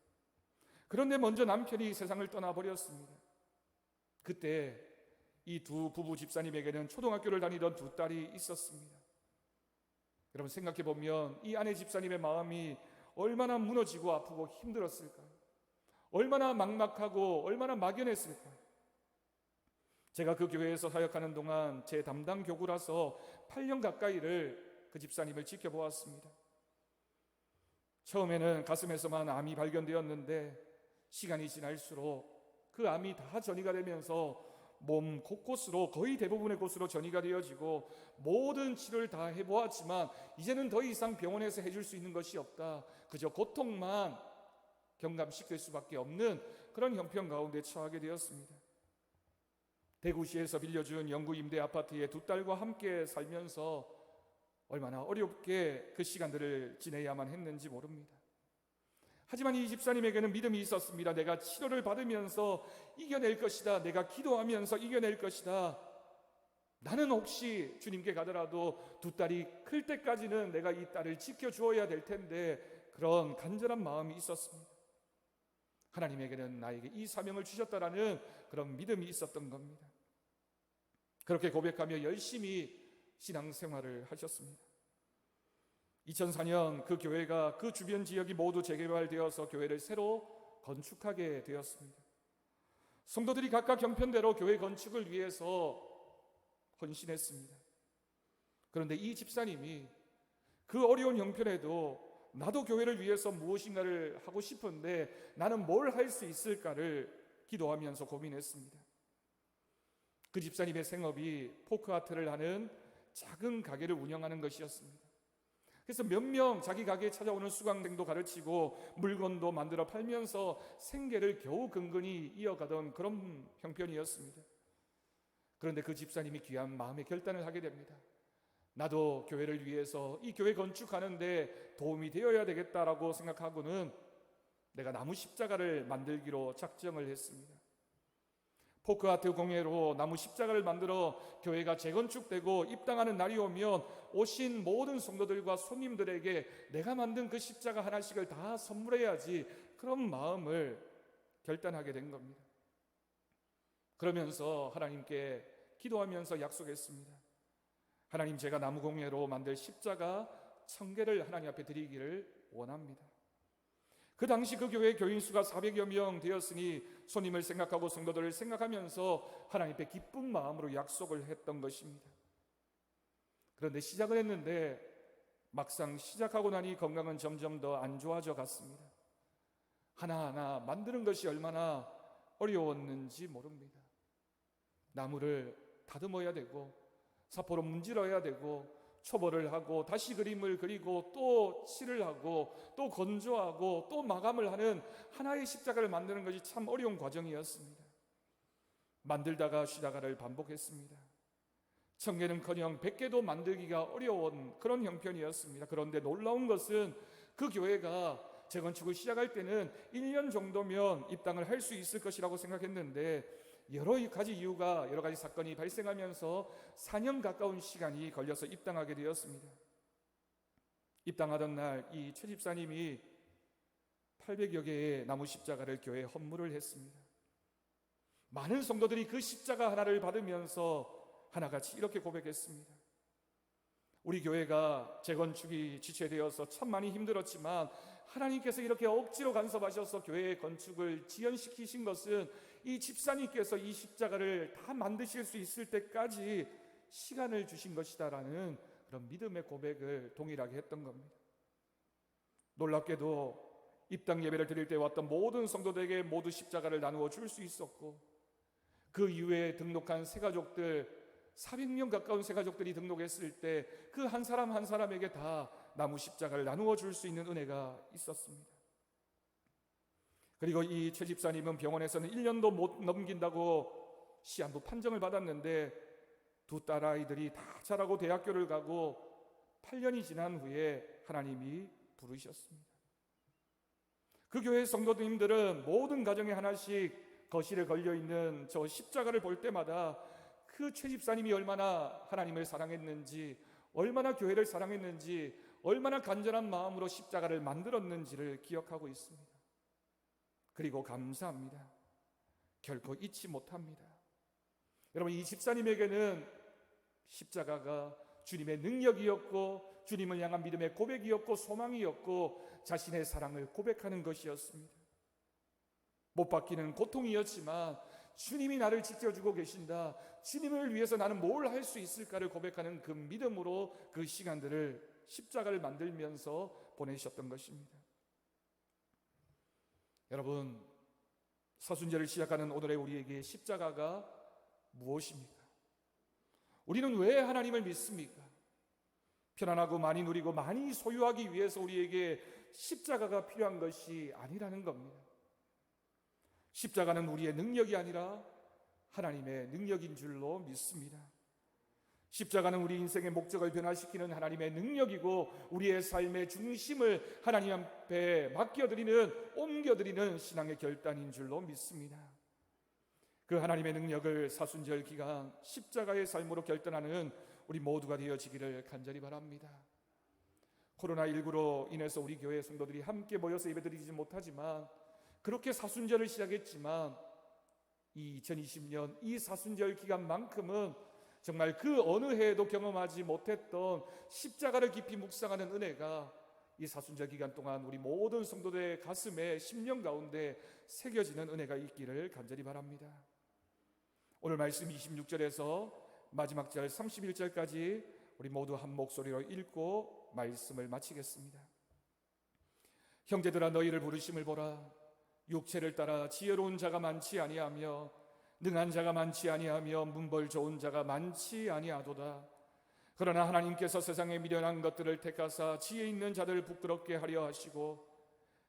그런데 먼저 남편이 세상을 떠나버렸습니다. 그때 이 두 부부 집사님에게는 초등학교를 다니던 두 딸이 있었습니다. 여러분, 생각해보면 이 아내 집사님의 마음이 얼마나 무너지고 아프고 힘들었을까요? 얼마나 막막하고 얼마나 막연했을까요? 제가 그 교회에서 사역하는 동안 제 담당 교구라서 8년 가까이를 그 집사님을 지켜보았습니다. 처음에는 가슴에서만 암이 발견되었는데 시간이 지날수록 그 암이 다 전이가 되면서 몸 곳곳으로, 거의 대부분의 곳으로 전이가 되어지고 모든 치료를 다 해보았지만 이제는 더 이상 병원에서 해줄 수 있는 것이 없다. 그저 고통만 경감시킬 수밖에 없는 그런 형편 가운데 처하게 되었습니다. 대구시에서 빌려준 영구 임대 아파트에 두 딸과 함께 살면서 얼마나 어렵게 그 시간들을 지내야만 했는지 모릅니다. 하지만 이 집사님에게는 믿음이 있었습니다. 내가 치료를 받으면서 이겨낼 것이다. 내가 기도하면서 이겨낼 것이다. 나는 혹시 주님께 가더라도 두 딸이 클 때까지는 내가 이 딸을 지켜주어야 될 텐데 그런 간절한 마음이 있었습니다. 하나님에게는 나에게 이 사명을 주셨다라는 그런 믿음이 있었던 겁니다. 그렇게 고백하며 열심히 신앙생활을 하셨습니다. 2004년 그 교회가 그 주변 지역이 모두 재개발되어서 교회를 새로 건축하게 되었습니다. 성도들이 각각 형편대로 교회 건축을 위해서 헌신했습니다. 그런데 이 집사님이 그 어려운 형편에도 나도 교회를 위해서 무엇인가를 하고 싶은데 나는 뭘 할 수 있을까를 기도하면서 고민했습니다. 그 집사님의 생업이 포크아트를 하는 작은 가게를 운영하는 것이었습니다. 그래서 몇 명 자기 가게에 찾아오는 수강생도 가르치고 물건도 만들어 팔면서 생계를 겨우 근근히 이어가던 그런 형편이었습니다. 그런데 그 집사님이 귀한 마음의 결단을 하게 됩니다. 나도 교회를 위해서 이 교회 건축하는데 도움이 되어야 되겠다라고 생각하고는 내가 나무 십자가를 만들기로 작정을 했습니다. 포크아트 공예로 나무 십자가를 만들어 교회가 재건축되고 입당하는 날이 오면 오신 모든 성도들과 손님들에게 내가 만든 그 십자가 하나씩을 다 선물해야지, 그런 마음을 결단하게 된 겁니다. 그러면서 하나님께 기도하면서 약속했습니다. 하나님, 제가 나무 공예로 만들 십자가 1000개를 하나님 앞에 드리기를 원합니다. 그 당시 그 교회 교인 수가 400여 명 되었으니 손님을 생각하고 성도들을 생각하면서 하나님 앞에 기쁜 마음으로 약속을 했던 것입니다. 그런데 시작을 했는데 막상 시작하고 나니 건강은 점점 더 안 좋아져 갔습니다. 하나하나 만드는 것이 얼마나 어려웠는지 모릅니다. 나무를 다듬어야 되고 사포로 문질러야 되고 초벌을 하고 다시 그림을 그리고 또 칠을 하고 또 건조하고 또 마감을 하는 하나의 십자가를 만드는 것이 참 어려운 과정이었습니다. 만들다가 쉬다가를 반복했습니다. 1000개는커녕 100개도 만들기가 어려운 그런 형편이었습니다. 그런데 놀라운 것은 그 교회가 재건축을 시작할 때는 1년 정도면 입당을 할 수 있을 것이라고 생각했는데 여러 가지 이유가, 여러 가지 사건이 발생하면서 4년 가까운 시간이 걸려서 입당하게 되었습니다. 입당하던 날 이 최 집사님이 800여 개의 나무 십자가를 교회에 헌물을 했습니다. 많은 성도들이 그 십자가 하나를 받으면서 하나같이 이렇게 고백했습니다. 우리 교회가 재건축이 지체되어서 참 많이 힘들었지만 하나님께서 이렇게 억지로 간섭하셔서 교회의 건축을 지연시키신 것은 이 집사님께서 이 십자가를 다 만드실 수 있을 때까지 시간을 주신 것이다라는 그런 믿음의 고백을 동일하게 했던 겁니다. 놀랍게도 입당 예배를 드릴 때 왔던 모든 성도들에게 모두 십자가를 나누어 줄 수 있었고, 그 이후에 등록한 새가족들 400명 가까운 새가족들이 등록했을 때 그 한 사람 한 사람에게 다 나무 십자가를 나누어 줄 수 있는 은혜가 있었습니다. 그리고 이 최 집사님은 병원에서는 1년도 못 넘긴다고 시한부 판정을 받았는데 두 딸아이들이 다 자라고 대학교를 가고 8년이 지난 후에 하나님이 부르셨습니다. 그 교회 성도님들은 모든 가정에 하나씩 거실에 걸려있는 저 십자가를 볼 때마다 그 최 집사님이 얼마나 하나님을 사랑했는지, 얼마나 교회를 사랑했는지, 얼마나 간절한 마음으로 십자가를 만들었는지를 기억하고 있습니다. 그리고 감사합니다. 결코 잊지 못합니다. 여러분, 이 집사님에게는 십자가가 주님의 능력이었고 주님을 향한 믿음의 고백이었고 소망이었고 자신의 사랑을 고백하는 것이었습니다. 못 받기는 고통이었지만 주님이 나를 지켜주고 계신다, 주님을 위해서 나는 뭘 할 수 있을까를 고백하는 그 믿음으로 그 시간들을 십자가를 만들면서 보내셨던 것입니다. 여러분, 사순절을 시작하는 오늘의 우리에게 십자가가 무엇입니까? 우리는 왜 하나님을 믿습니까? 편안하고 많이 누리고 많이 소유하기 위해서 우리에게 십자가가 필요한 것이 아니라는 겁니다. 십자가는 우리의 능력이 아니라 하나님의 능력인 줄로 믿습니다. 십자가는 우리 인생의 목적을 변화시키는 하나님의 능력이고 우리의 삶의 중심을 하나님 앞에 맡겨드리는, 옮겨드리는 신앙의 결단인 줄로 믿습니다. 그 하나님의 능력을 사순절 기간 십자가의 삶으로 결단하는 우리 모두가 되어지기를 간절히 바랍니다. 코로나19로 인해서 우리 교회 성도들이 함께 모여서 예배드리지 못하지만, 그렇게 사순절을 시작했지만 이 2020년 이 사순절 기간만큼은 정말 그 어느 해에도 경험하지 못했던 십자가를 깊이 묵상하는 은혜가 이 사순절 기간 동안 우리 모든 성도들의 가슴에 심령 가운데 새겨지는 은혜가 있기를 간절히 바랍니다. 오늘 말씀 26절에서 마지막 절 31절까지 우리 모두 한 목소리로 읽고 말씀을 마치겠습니다. 형제들아, 너희를 부르심을 보라. 육체를 따라 지혜로운 자가 많지 아니하며 능한 자가 많지 아니하며 문벌 좋은 자가 많지 아니하도다. 그러나 하나님께서 세상에 미련한 것들을 택하사 지혜 있는 자들을 부끄럽게 하려 하시고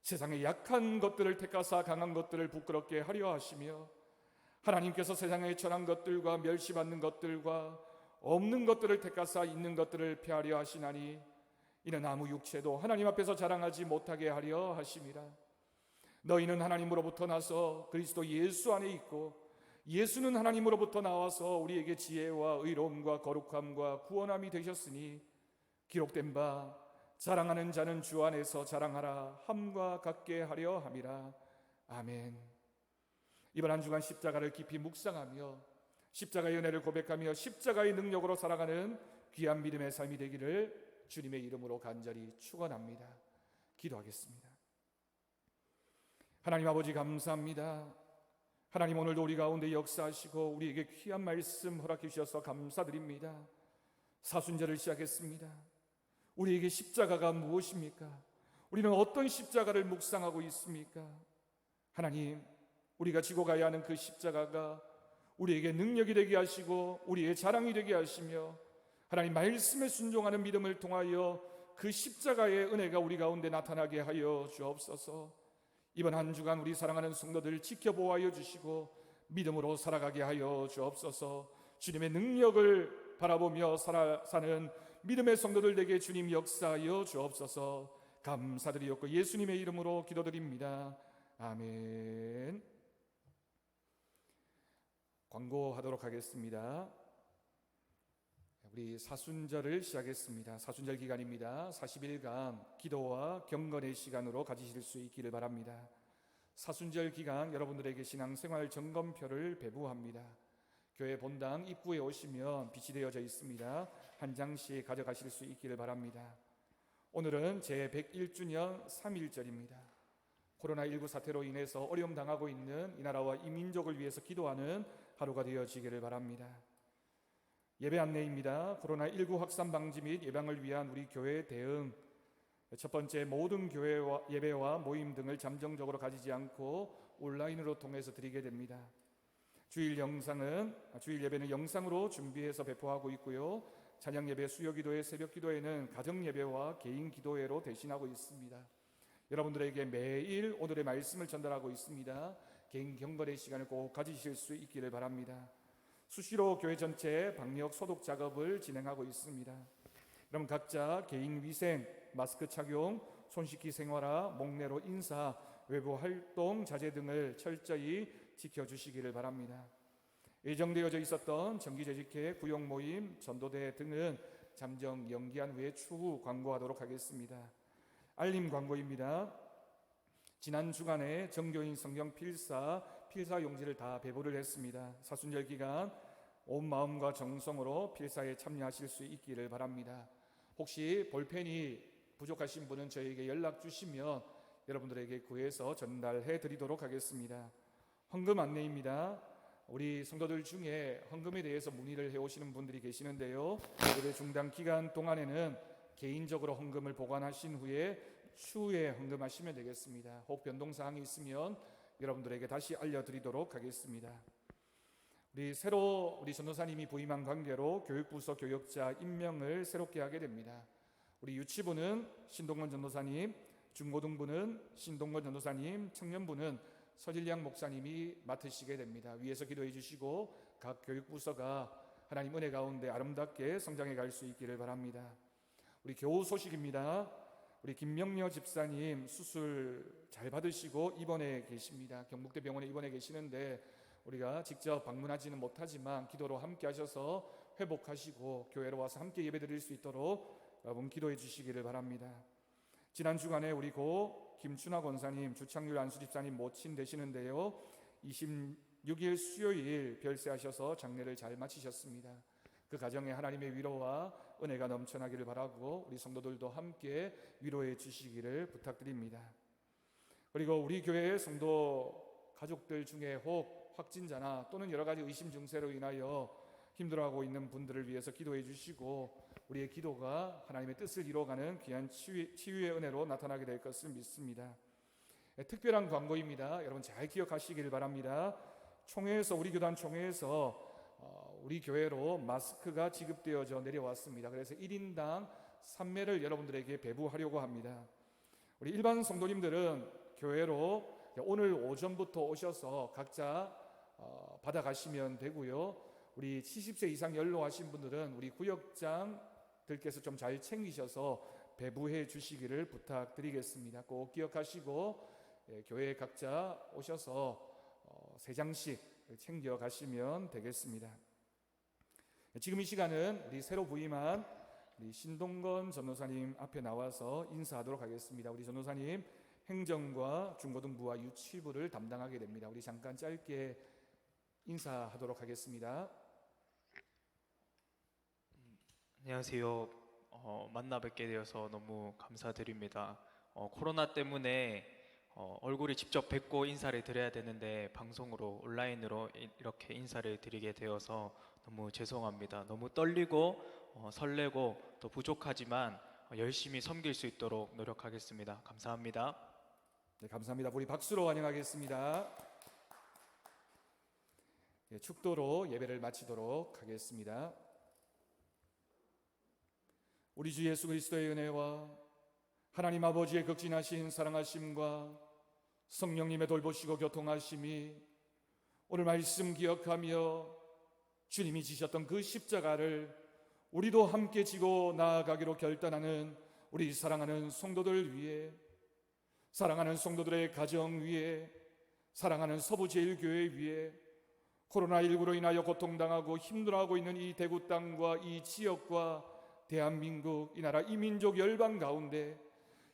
세상에 약한 것들을 택하사 강한 것들을 부끄럽게 하려 하시며 하나님께서 세상에 천한 것들과 멸시받는 것들과 없는 것들을 택하사 있는 것들을 폐하려 하시나니 이는 아무 육체도 하나님 앞에서 자랑하지 못하게 하려 하심이라. 너희는 하나님으로부터 나서 그리스도 예수 안에 있고 예수는 하나님으로부터 나와서 우리에게 지혜와 의로움과 거룩함과 구원함이 되셨으니 기록된 바 자랑하는 자는 주 안에서 자랑하라 함과 같게 하려 함이라. 아멘. 이번 한 주간 십자가를 깊이 묵상하며 십자가의 은혜를 고백하며 십자가의 능력으로 살아가는 귀한 믿음의 삶이 되기를 주님의 이름으로 간절히 축원합니다. 기도하겠습니다. 하나님 아버지, 감사합니다. 하나님, 오늘도 우리 가운데 역사하시고 우리에게 귀한 말씀 허락해 주셔서 감사드립니다. 사순절을 시작했습니다. 우리에게 십자가가 무엇입니까? 우리는 어떤 십자가를 묵상하고 있습니까? 하나님, 우리가 지고 가야 하는 그 십자가가 우리에게 능력이 되게 하시고 우리의 자랑이 되게 하시며 하나님 말씀에 순종하는 믿음을 통하여 그 십자가의 은혜가 우리 가운데 나타나게 하여 주옵소서. 이번 한 주간 우리 사랑하는 성도들 지켜보아여 주시고 믿음으로 살아가게 하여 주옵소서. 주님의 능력을 바라보며 사는 믿음의 성도들에게 주님 역사하여 주옵소서. 감사드리옵고 예수님의 이름으로 기도드립니다. 아멘. 광고하도록 하겠습니다. 우리 사순절을 시작했습니다. 사순절 기간입니다. 40일간 기도와 경건의 시간으로 가지실 수 있기를 바랍니다. 사순절 기간 여러분들에게 신앙생활 점검표를 배부합니다. 교회 본당 입구에 오시면 빛이 되어져 있습니다. 한 장씩 가져가실 수 있기를 바랍니다. 오늘은 제101주년 3.1절입니다. 코로나19 사태로 인해서 어려움 당하고 있는 이 나라와 이 민족을 위해서 기도하는 하루가 되어지기를 바랍니다. 예배 안내입니다. 코로나19 확산 방지 및 예방을 위한 우리 교회의 대응, 첫 번째, 모든 교회와 예배와 모임 등을 잠정적으로 가지지 않고 온라인으로 통해서 드리게 됩니다. 주일 예배는 영상으로 준비해서 배포하고 있고요. 찬양 예배, 수요 기도회, 새벽 기도회는 가정 예배와 개인 기도회로 대신하고 있습니다. 여러분들에게 매일 오늘의 말씀을 전달하고 있습니다. 개인 경건의 시간을 꼭 가지실 수 있기를 바랍니다. 수시로 교회 전체 방역 소독 작업을 진행하고 있습니다. 여러분 각자 개인 위생, 마스크 착용, 손 씻기 생활화, 목례로 인사, 외부 활동 자제 등을 철저히 지켜주시기를 바랍니다. 예정되어져 있었던 정기재직회, 구역 모임, 전도대 등은 잠정 연기한 후에 추후 광고하도록 하겠습니다. 알림 광고입니다. 지난 주간에 정교인 성경 필사 용지를 다 배부를 했습니다. 사순절 기간 온 마음과 정성으로 필사에 참여하실 수 있기를 바랍니다. 혹시 볼펜이 부족하신 분은 저에게 연락 주시면 여러분들에게 구해서 전달해 드리도록 하겠습니다. 헌금 안내입니다. 우리 성도들 중에 헌금에 대해서 문의를 해오시는 분들이 계시는데요. 예배 중단 기간 동안에는 개인적으로 헌금을 보관하신 후에 추후에 헌금하시면 되겠습니다. 혹 변동사항이 있으면 여러분들에게 다시 알려드리도록 하겠습니다. 우리 전도사님이 부임한 관계로 교육부서 교역자 임명을 새롭게 하게 됩니다. 우리 유치부는 신동건 전도사님, 중고등부는 신동건 전도사님, 청년부는 서질량 목사님이 맡으시게 됩니다. 위에서 기도해 주시고 각 교육부서가 하나님 은혜 가운데 아름답게 성장해 갈 수 있기를 바랍니다. 우리 교우 소식입니다. 우리 김명녀 집사님 수술 잘 받으시고 입원해 계십니다. 경북대 병원에 입원해 계시는데 우리가 직접 방문하지는 못하지만 기도로 함께 하셔서 회복하시고 교회로 와서 함께 예배드릴 수 있도록 여러분 기도해 주시기를 바랍니다. 지난 주간에 우리 고 김춘하 권사님, 주창률 안수집사님 모친 되시는데요, 26일 수요일 별세하셔서 장례를 잘 마치셨습니다. 그 가정에 하나님의 위로와 은혜가 넘쳐나기를 바라고 우리 성도들도 함께 위로해 주시기를 부탁드립니다. 그리고 우리 교회의 성도 가족들 중에 혹 확진자나 또는 여러 가지 의심 증세로 인하여 힘들어하고 있는 분들을 위해서 기도해 주시고 우리의 기도가 하나님의 뜻을 이루어가는 귀한 치유의 은혜로 나타나게 될 것을 믿습니다. 특별한 광고입니다. 여러분 잘 기억하시길 바랍니다. 총회에서, 우리 교단 총회에서 우리 교회로 마스크가 지급되어져 내려왔습니다. 그래서 1인당 3매를 여러분들에게 배부하려고 합니다. 우리 일반 성도님들은 교회로 오늘 오전부터 오셔서 각자 받아가시면 되고요. 우리 70세 이상 연로하신 분들은 우리 구역장들께서 좀 잘 챙기셔서 배부해 주시기를 부탁드리겠습니다. 꼭 기억하시고 교회에 각자 오셔서 3장씩 챙겨 가시면 되겠습니다. 지금 이 시간은 우리 새로 부임한 우리 신동건 전도사님 앞에 나와서 인사하도록 하겠습니다. 우리 전도사님 행정과 중고등부와 유치부를 담당하게 됩니다. 우리 잠깐 짧게 인사하도록 하겠습니다. 안녕하세요. 만나 뵙게 되어서 너무 감사드립니다. 코로나 때문에 얼굴이 직접 뵙고 인사를 드려야 되는데 방송으로 온라인으로 이렇게 인사를 드리게 되어서 너무 죄송합니다. 너무 떨리고 설레고 또 부족하지만 열심히 섬길 수 있도록 노력하겠습니다. 감사합니다. 네, 감사합니다. 우리 박수로 환영하겠습니다. 네, 축도로 예배를 마치도록 하겠습니다. 우리 주 예수 그리스도의 은혜와 하나님 아버지의 극진하신 사랑하심과 성령님의 돌보시고 교통하심이 오늘 말씀 기억하며 주님이 지셨던 그 십자가를 우리도 함께 지고 나아가기로 결단하는 우리 사랑하는 성도들 위해, 사랑하는 성도들의 가정 위에, 사랑하는 서부제일교회 위에, 코로나19로 인하여 고통당하고 힘들어하고 있는 이 대구 땅과 이 지역과 대한민국, 이 나라, 이 민족 열방 가운데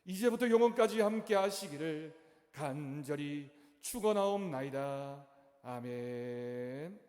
이제부터 영원까지 함께 하시기를 간절히 축원하옵나이다. 아멘.